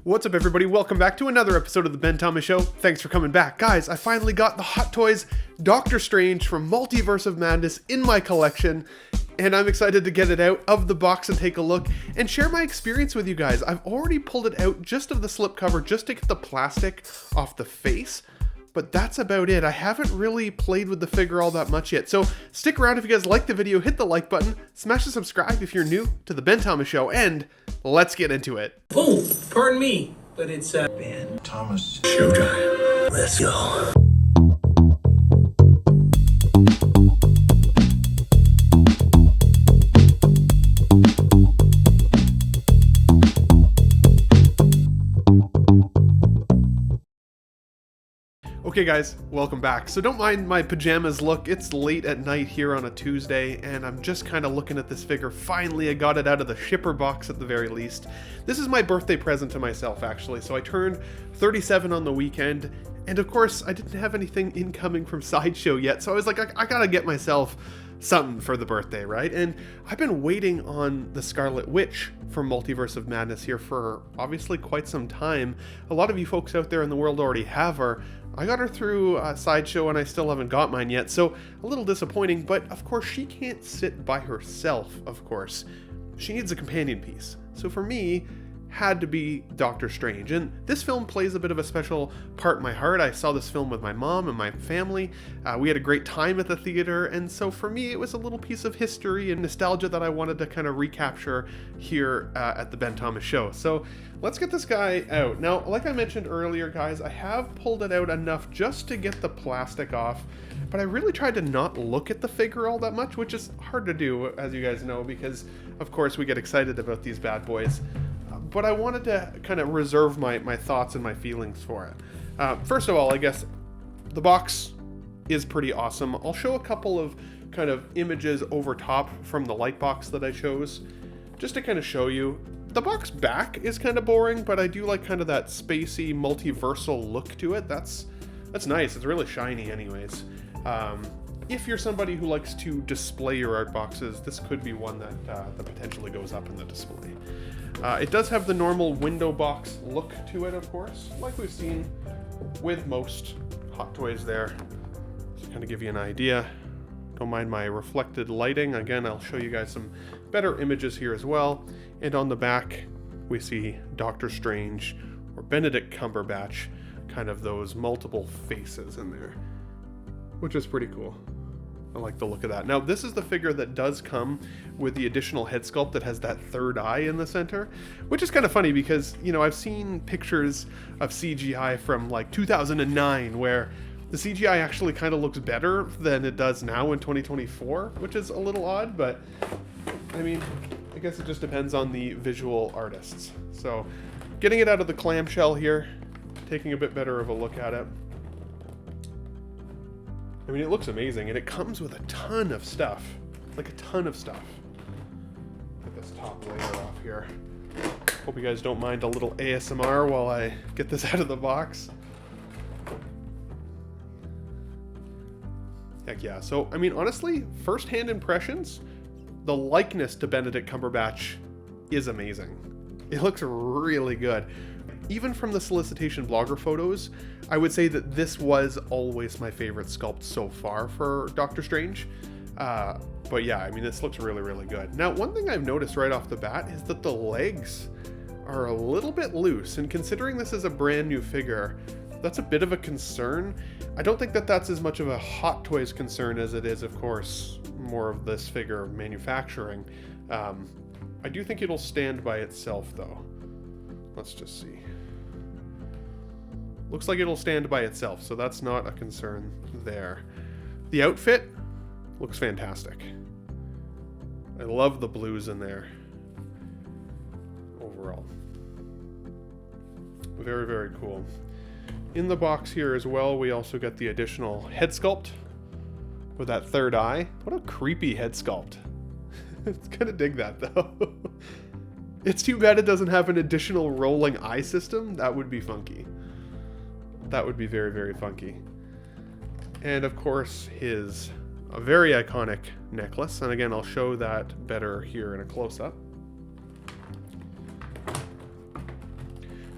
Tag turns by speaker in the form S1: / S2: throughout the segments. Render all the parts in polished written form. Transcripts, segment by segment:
S1: What's up, everybody? Welcome back to another episode of the Ben Thomas Show. Thanks for coming back. Guys, I finally got the Hot Toys Doctor Strange from Multiverse of Madness in my collection, and I'm excited to get it out of the box and take a look and share my experience with you guys. I've already pulled it out just of the slipcover just to get the plastic off the face, but that's about it. I haven't really played with the figure all that much yet. So stick around if you guys like the video, hit the like button, smash the subscribe if you're new to the Ben Thomas Show, and let's get into it.
S2: Oh, pardon me, but it's
S3: Ben Thomas Showtime. Let's go.
S1: Okay guys, welcome back. So don't mind my pajamas look, it's late at night here on a Tuesday, and I'm just kind of looking at this figure. Finally, I got it out of the shipper box at the very least. This is my birthday present to myself, actually. So I turned 37 on the weekend, and of course, I didn't have anything incoming from Sideshow yet, so I was like, I gotta get myself something for the birthday, right? And I've been waiting on the Scarlet Witch from Multiverse of Madness here for obviously quite some time. A lot of you folks out there in the world already have her. I got her through Sideshow and I still haven't got mine yet, so a little disappointing, but of course she can't sit by herself, of course. She needs a companion piece. So for me, had to be Doctor Strange, and this film plays a bit of a special part in my heart. I saw this film with my mom and my family. We had a great time at the theater, and so for me it was a little piece of history and nostalgia that I wanted to kind of recapture here at the Ben Thomas Show. So let's get this guy out. Now, like I mentioned earlier, guys, I have pulled it out enough just to get the plastic off, but I really tried to not look at the figure all that much, which is hard to do, as you guys know, because of course we get excited about these bad boys. But I wanted to kind of reserve my thoughts and my feelings for it. First of all, I guess the box is pretty awesome. I'll show a couple of kind of images over top from the light box that I chose, just to kind of show you. The box back is kind of boring, but I do like kind of that spacey, multiversal look to it. That's nice. It's really shiny anyways. If you're somebody who likes to display your art boxes, this could be one that potentially goes up in the display. It does have the normal window box look to it, of course, like we've seen with most Hot Toys there. Just kind of give you an idea. Don't mind my reflected lighting. Again, I'll show you guys some better images here as well. And on the back, we see Doctor Strange or Benedict Cumberbatch, kind of those multiple faces in there, which is pretty cool. I like the look of that. Now, this is the figure that does come with the additional head sculpt that has that third eye in the center, which is kind of funny because, you know, I've seen pictures of CGI from like 2009 where the CGI actually kind of looks better than it does now in 2024, which is a little odd, but I mean, I guess it just depends on the visual artists. So, getting it out of the clamshell here, taking a bit better of a look at it. I mean, it looks amazing, and it comes with a ton of stuff. Like a ton of stuff. Get this top layer off here. Hope you guys don't mind a little ASMR while I get this out of the box. Heck yeah. So, I mean, honestly, first-hand impressions, the likeness to Benedict Cumberbatch is amazing. It looks really good. Even from the solicitation blogger photos, I would say that this was always my favorite sculpt so far for Doctor Strange. But yeah, I mean, this looks really, really good. Now, one thing I've noticed right off the bat is that the legs are a little bit loose, and considering this is a brand new figure, that's a bit of a concern. I don't think that that's as much of a Hot Toys concern as it is, of course, more of this figure manufacturing. I do think it'll stand by itself, though. Let's just see. Looks like it'll stand by itself, so that's not a concern there. The outfit looks fantastic. I love the blues in there. Overall. Very, very cool. In the box here as well, we also get the additional head sculpt with that third eye. What a creepy head sculpt. It's gonna dig that, though. It's too bad it doesn't have an additional rolling eye system. That would be funky. That would be very, very funky. And of course, his very iconic necklace. And again, I'll show that better here in a close-up.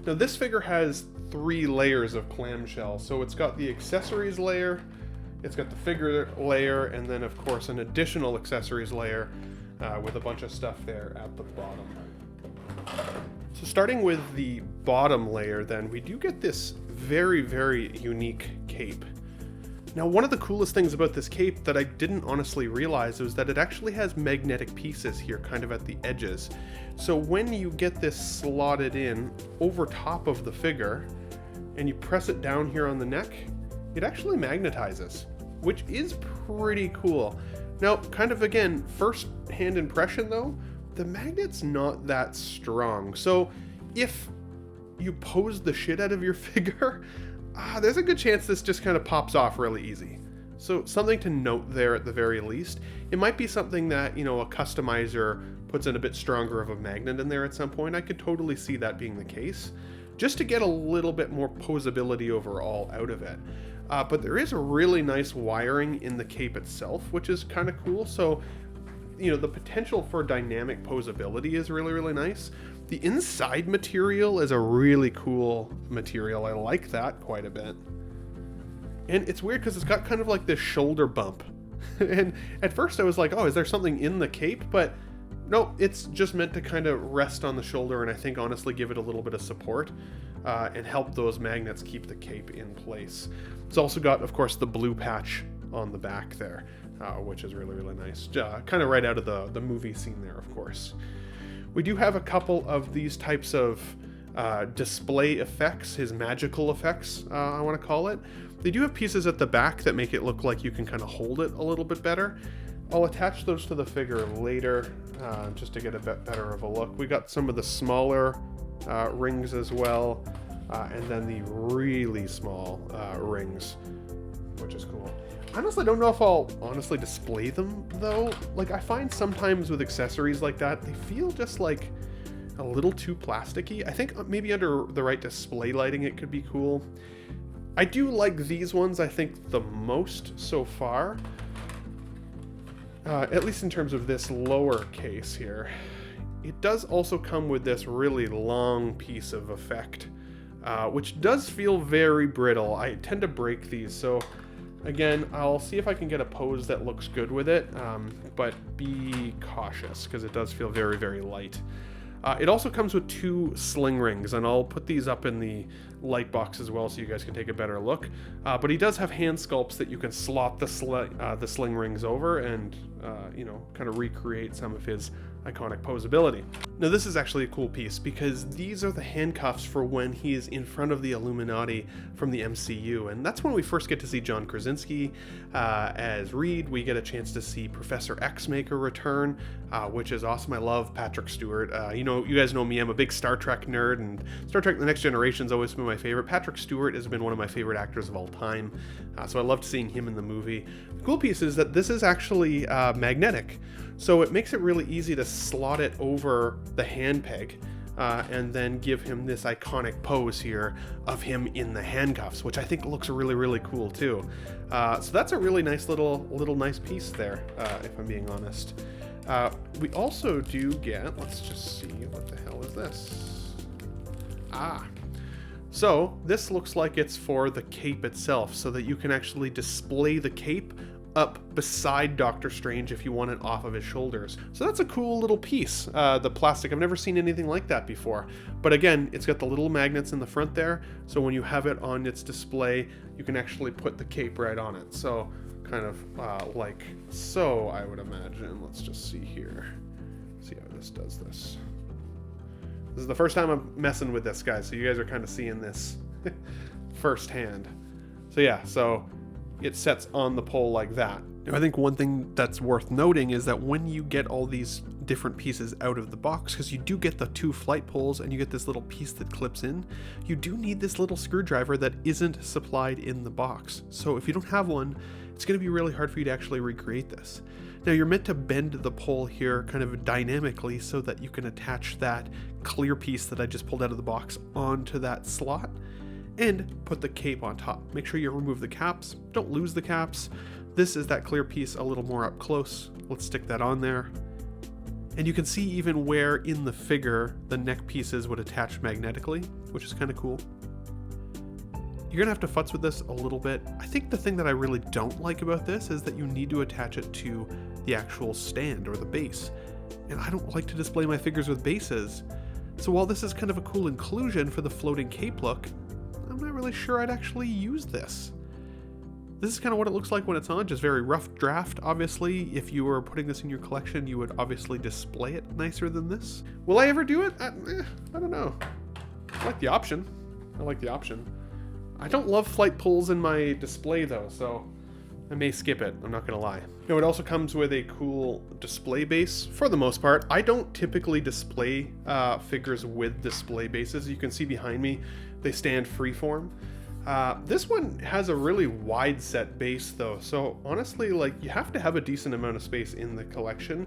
S1: Now this figure has 3 layers of clamshell. So it's got the accessories layer, it's got the figure layer, and then of course an additional accessories layer with a bunch of stuff there at the bottom. So starting with the bottom layer then, we do get this very, very unique cape. Now one of the coolest things about this cape that I didn't honestly realize was that it actually has magnetic pieces here kind of at the edges. So when you get this slotted in over top of the figure and you press it down here on the neck, it actually magnetizes, which is pretty cool. Now, kind of again, first hand impression though, the magnet's not that strong. So if you pose the shit out of your figure, there's a good chance this just kind of pops off really easy. So something to note there at the very least. It might be something that, you know, a customizer puts in a bit stronger of a magnet in there at some point. I could totally see that being the case, just to get a little bit more posability overall out of it. But there is a really nice wiring in the cape itself, which is kind of cool. So, you know, the potential for dynamic posability is really, really nice. The inside material is a really cool material. I like that quite a bit. And it's weird because it's got kind of like this shoulder bump. And at first I was like, oh, is there something in the cape? But no, it's just meant to kind of rest on the shoulder and I think honestly give it a little bit of support and help those magnets keep the cape in place. It's also got, of course, the blue patch on the back there, which is really, really nice. Kind of right out of the movie scene there, of course. We do have a couple of these types of display effects, his magical effects, I want to call it. They do have pieces at the back that make it look like you can kind of hold it a little bit better. I'll attach those to the figure later, just to get a bit better of a look. We got some of the smaller rings as well, and then the really small rings, which is cool. I honestly don't know if I'll honestly display them though. Like I find sometimes with accessories like that, they feel just like a little too plasticky. I think maybe under the right display lighting it could be cool. I do like these ones, I think, the most so far. At least in terms of this lower case here. It does also come with this really long piece of effect, which does feel very brittle. I tend to break these, so again, I'll see if I can get a pose that looks good with it, but be cautious because it does feel very, very light. It also comes with 2 sling rings, and I'll put these up in the light box as well so you guys can take a better look. But he does have hand sculpts that you can slot the sling rings over and, you know, kind of recreate some of his iconic posability. Now this is actually a cool piece because these are the handcuffs for when he is in front of the Illuminati from the MCU, and that's when we first get to see John Krasinski as Reed. We get a chance to see Professor X-Maker return, which is awesome. I love Patrick Stewart. You know, you guys know me, I'm a big Star Trek nerd, and Star Trek The Next Generation's always been my favorite. Patrick Stewart has been one of my favorite actors of all time, so I loved seeing him in the movie. The cool piece is that this is actually magnetic, so it makes it really easy to slot it over the hand peg and then give him this iconic pose here of him in the handcuffs, which I think looks really, really cool too. So that's a really nice little nice piece there, if I'm being honest. We also do get, let's just see, what the hell is this? So this looks like it's for the cape itself, so that you can actually display the cape up beside Doctor Strange if you want it off of his shoulders. So that's a cool little piece. The plastic, I've never seen anything like that before. But again, it's got the little magnets in the front there, so when you have it on its display, you can actually put the cape right on it. So kind of like so, I would imagine. Let's just see here. See how this does this. This is the first time I'm messing with this, guys, so you guys are kind of seeing this firsthand. So yeah, so it sets on the pole like that. Now, I think one thing that's worth noting is that when you get all these different pieces out of the box, because you do get the 2 flight poles and you get this little piece that clips in, you do need this little screwdriver that isn't supplied in the box. So if you don't have one, it's going to be really hard for you to actually recreate this. Now you're meant to bend the pole here kind of dynamically so that you can attach that clear piece that I just pulled out of the box onto that slot and put the cape on top. Make sure you remove the caps, don't lose the caps. This is that clear piece a little more up close. Let's stick that on there. And you can see even where in the figure the neck pieces would attach magnetically. which is kind of cool. You're gonna have to futz with this a little bit. I think the thing that I really don't like about this is that you need to attach it to the actual stand or the base. And I don't like to display my figures with bases. So while this is kind of a cool inclusion for the floating cape look, I'm not really sure I'd actually use this. This is kind of what it looks like when it's on, just very rough draft. Obviously, if you were putting this in your collection, you would obviously display it nicer than this. Will I ever do it? I don't know. I like the option. I don't love flight pulls in my display though, so I may skip it, I'm not gonna lie. Now it also comes with a cool display base for the most part. I don't typically display figures with display bases. You can see behind me, they stand freeform. This one has a really wide set base though, so honestly, like, you have to have a decent amount of space in the collection.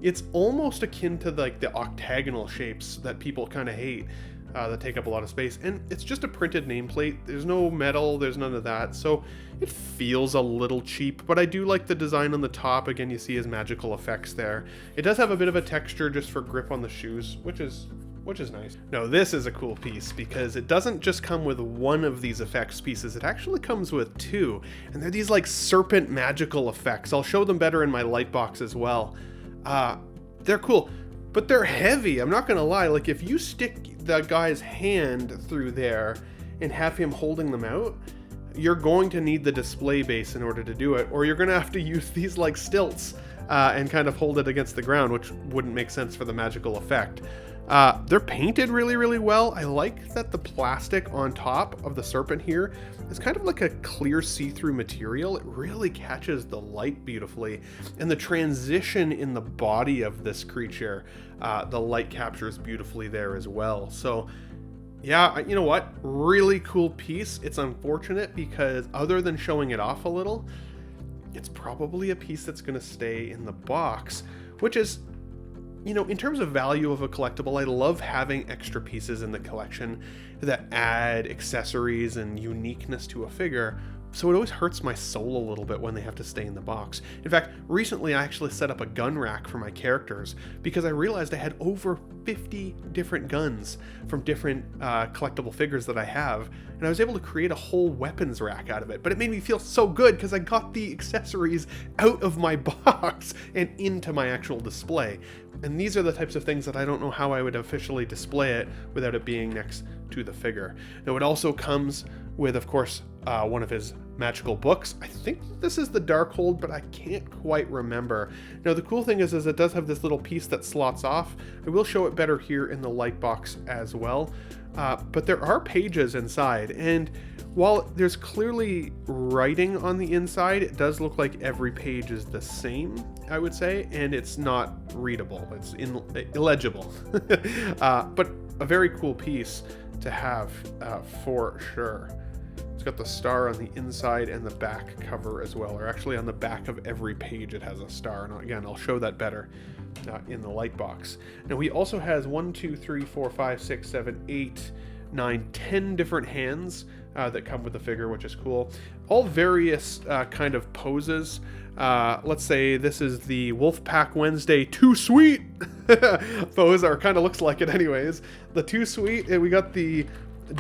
S1: It's almost akin to like the octagonal shapes that people kind of hate, that take up a lot of space, and it's just a printed nameplate. There's no metal, there's none of that, so it feels a little cheap, but I do like the design on the top. Again, you see his magical effects there. It does have a bit of a texture just for grip on the shoes, which is nice. Now this is a cool piece because it doesn't just come with one of these effects pieces, it actually comes with two, and they're these like serpent magical effects. I'll show them better in my light box as well. They're cool, but they're heavy, I'm not gonna lie. Like, if you stick the guy's hand through there and have him holding them out, you're going to need the display base in order to do it, or you're gonna have to use these like stilts and kind of hold it against the ground, which wouldn't make sense for the magical effect. They're painted really, really well. I like that the plastic on top of the serpent here is kind of like a clear see-through material. It really catches the light beautifully, and the transition in the body of this creature, the light captures beautifully there as well. So yeah, you know what? Really cool piece. It's unfortunate because other than showing it off a little, it's probably a piece that's going to stay in the box, which is, you know, in terms of value of a collectible, I love having extra pieces in the collection that add accessories and uniqueness to a figure. So it always hurts my soul a little bit when they have to stay in the box. In fact, recently I actually set up a gun rack for my characters because I realized I had over 50 different guns from different collectible figures that I have, and I was able to create a whole weapons rack out of it. But it made me feel so good because I got the accessories out of my box and into my actual display. And these are the types of things that I don't know how I would officially display it without it being next to the figure. Now it also comes with, of course, one of his magical books. I think this is the Darkhold, but I can't quite remember. Now the cool thing is it does have this little piece that slots off. I will show it better here in the light box as well. But there are pages inside, and while there's clearly writing on the inside, it does look like every page is the same, I would say, and it's not readable. It's illegible. But a very cool piece to have for sure. It's got the star on the inside and the back cover as well, or actually on the back of every page it has a star. And again, I'll show that better in the light box. Now he also has 1, 2, 3, 4, 5, 6, 7, 8, 9, 10 different hands that come with the figure, which is cool. All various kind of poses. Let's say this is the Wolfpack Wednesday Too Sweet pose, or kind of looks like it anyways. The Too Sweet, and we got the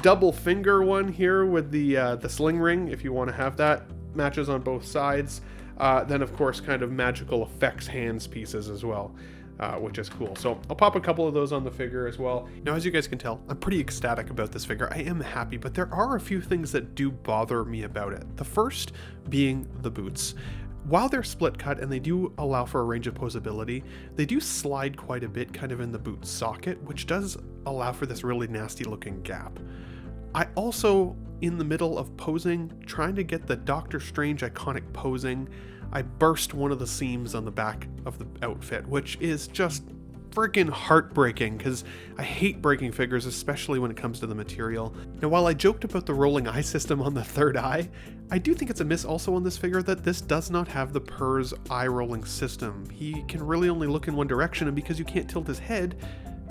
S1: double finger one here with the sling ring, if you want to have that. Matches on both sides. Then of course kind of magical effects hands pieces as well, which is cool. So I'll pop a couple of those on the figure as well. Now, as you guys can tell, I'm pretty ecstatic about this figure. I am happy, but there are a few things that do bother me about it. The first being the boots. While they're split cut and they do allow for a range of posability, they do slide quite a bit kind of in the boot socket, which does allow for this really nasty looking gap. I also, in the middle of posing, trying to get the Doctor Strange iconic posing, I burst one of the seams on the back of the outfit, which is just freaking heartbreaking because I hate breaking figures, especially when it comes to the material. Now, while I joked about the rolling eye system on the third eye, I do think it's a miss also on this figure that this does not have the PERS eye rolling system. He can really only look in one direction, and because you can't tilt his head,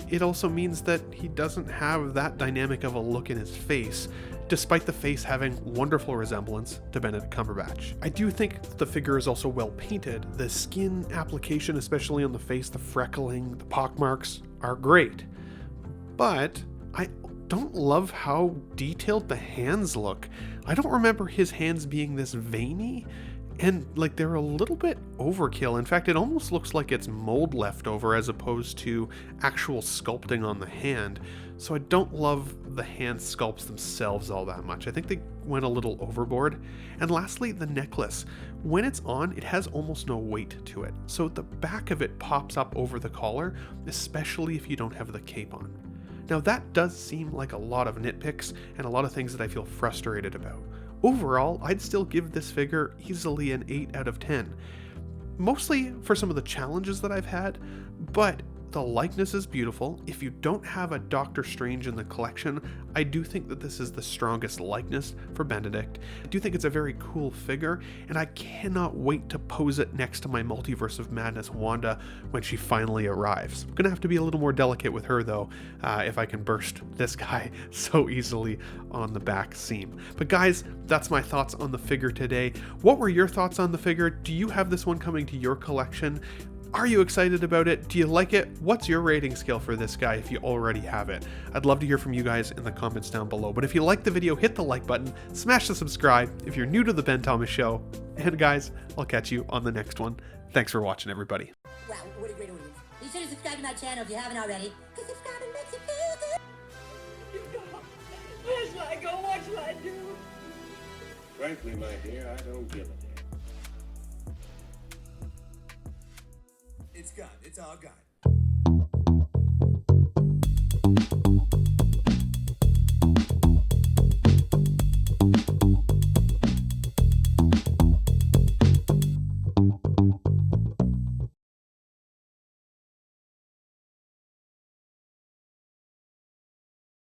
S1: it also means that he doesn't have that dynamic of a look in his face, despite the face having wonderful resemblance to Benedict Cumberbatch. I do think the figure is also well painted. The skin application, especially on the face, the freckling, the pockmarks, are great. But I don't love how detailed the hands look. I don't remember his hands being this veiny, and like they're a little bit overkill. In fact, it almost looks like it's mold left over as opposed to actual sculpting on the hand. So I don't love the hand sculpts themselves all that much. I think they went a little overboard. And lastly, the necklace. When it's on, it has almost no weight to it. So the back of it pops up over the collar, especially if you don't have the cape on. Now that does seem like a lot of nitpicks and a lot of things that I feel frustrated about. Overall, I'd still give this figure easily an 8 out of 10. Mostly for some of the challenges that I've had, but the likeness is beautiful. If you don't have a Doctor Strange in the collection, I do think that this is the strongest likeness for Benedict. I do think it's a very cool figure, and I cannot wait to pose it next to my Multiverse of Madness Wanda when she finally arrives. I'm gonna have to be a little more delicate with her though, if I can burst this guy so easily on the back seam. But guys, that's my thoughts on the figure today. What were your thoughts on the figure? Do you have this one coming to your collection? Are you excited about it? Do you like it? What's your rating scale for this guy if you already have it? I'd love to hear from you guys in the comments down below. But if you like the video, hit the like button, smash the subscribe if you're new to the Ben Thomas Show. And guys, I'll catch you on the next one. Thanks for watching, everybody.
S4: Wow, what a great audience. Be sure to subscribe to my channel if you haven't already. Because subscribing makes you feel good.
S5: Where shall I go? What shall I do?
S3: Frankly, my dear, I don't give a damn.
S6: It's gone. It's all gone.